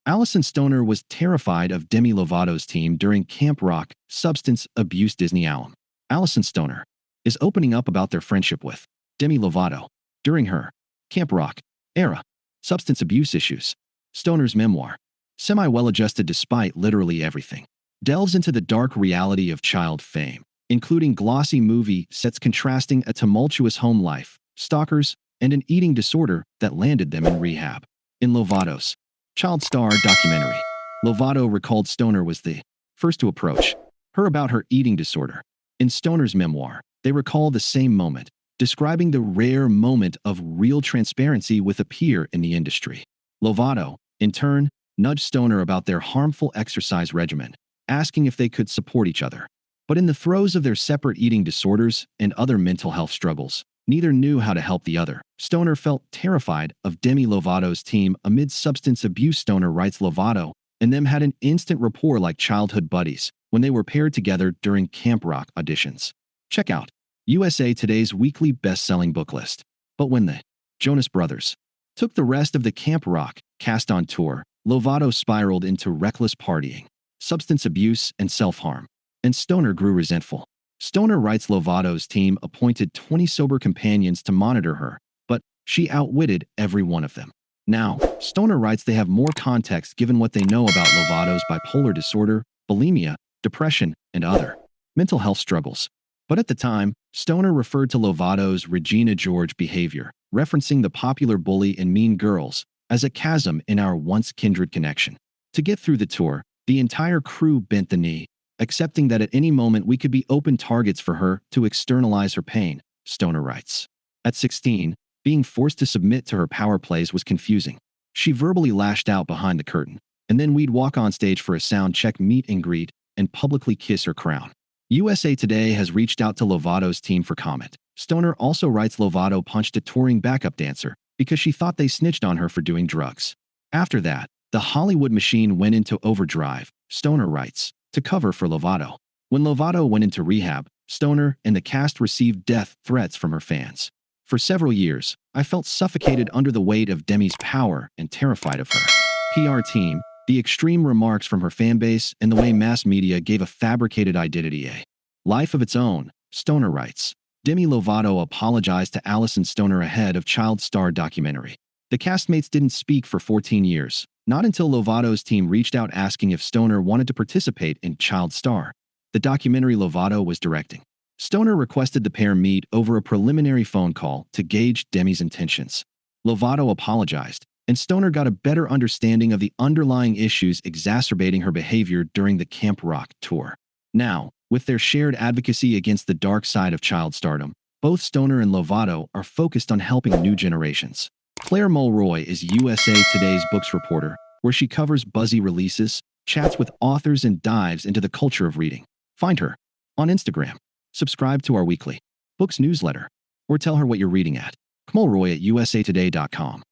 Alyson Stoner was terrified of Demi Lovato's team during Camp Rock substance abuse Disney album. Alyson Stoner is opening up about their friendship with Demi Lovato during her Camp Rock era substance abuse issues. Stoner's memoir, semi-well-adjusted despite literally everything, delves into the dark reality of child fame, including glossy movie sets contrasting a tumultuous home life, stalkers, and an eating disorder that landed them in rehab. In Lovato's Child Star documentary, Lovato recalled Stoner was the first to approach her about her eating disorder. In Stoner's memoir, they recall the same moment, describing the rare moment of real transparency with a peer in the industry. Lovato, in turn, nudged Stoner about their harmful exercise regimen, asking if they could support each other. But in the throes of their separate eating disorders and other mental health struggles, neither knew how to help the other. Stoner felt terrified of Demi Lovato's team amid substance abuse. Stoner writes Lovato and them had an instant rapport like childhood buddies when they were paired together during Camp Rock auditions. Check out USA Today's weekly best-selling book list. But when the Jonas Brothers took the rest of the Camp Rock cast on tour, Lovato spiraled into reckless partying, substance abuse, and self-harm, and Stoner grew resentful. Stoner writes Lovato's team appointed 20 sober companions to monitor her, but she outwitted every one of them. Now, Stoner writes they have more context given what they know about Lovato's bipolar disorder, bulimia, depression, and other mental health struggles. But at the time, Stoner referred to Lovato's Regina George behavior, referencing the popular bully in Mean Girls, as a chasm in our once kindred connection. To get through the tour, the entire crew bent the knee, accepting that at any moment we could be open targets for her to externalize her pain, Stoner writes. At 16, being forced to submit to her power plays was confusing. She verbally lashed out behind the curtain, and then we'd walk on stage for a sound check meet and greet and publicly kiss her crown. USA Today has reached out to Lovato's team for comment. Stoner also writes Lovato punched a touring backup dancer because she thought they snitched on her for doing drugs. After that, the Hollywood machine went into overdrive, Stoner writes, to cover for Lovato. When Lovato went into rehab, Stoner and the cast received death threats from her fans. For several years, I felt suffocated under the weight of Demi's power and terrified of her PR team, the extreme remarks from her fanbase, and the way mass media gave a fabricated identity a life of its own, Stoner writes. Demi Lovato apologized to Alyson Stoner ahead of Child Star documentary. The castmates didn't speak for 14 years, not until Lovato's team reached out asking if Stoner wanted to participate in Child Star, the documentary Lovato was directing. Stoner requested the pair meet over a preliminary phone call to gauge Demi's intentions. Lovato apologized, and Stoner got a better understanding of the underlying issues exacerbating her behavior during the Camp Rock tour. Now, with their shared advocacy against the dark side of child stardom, both Stoner and Lovato are focused on helping new generations. Claire Mulroy is USA Today's books reporter, where she covers buzzy releases, chats with authors, and dives into the culture of reading. Find her on Instagram. Subscribe to our weekly books newsletter, or tell her what you're reading at Mulroy at usatoday.com.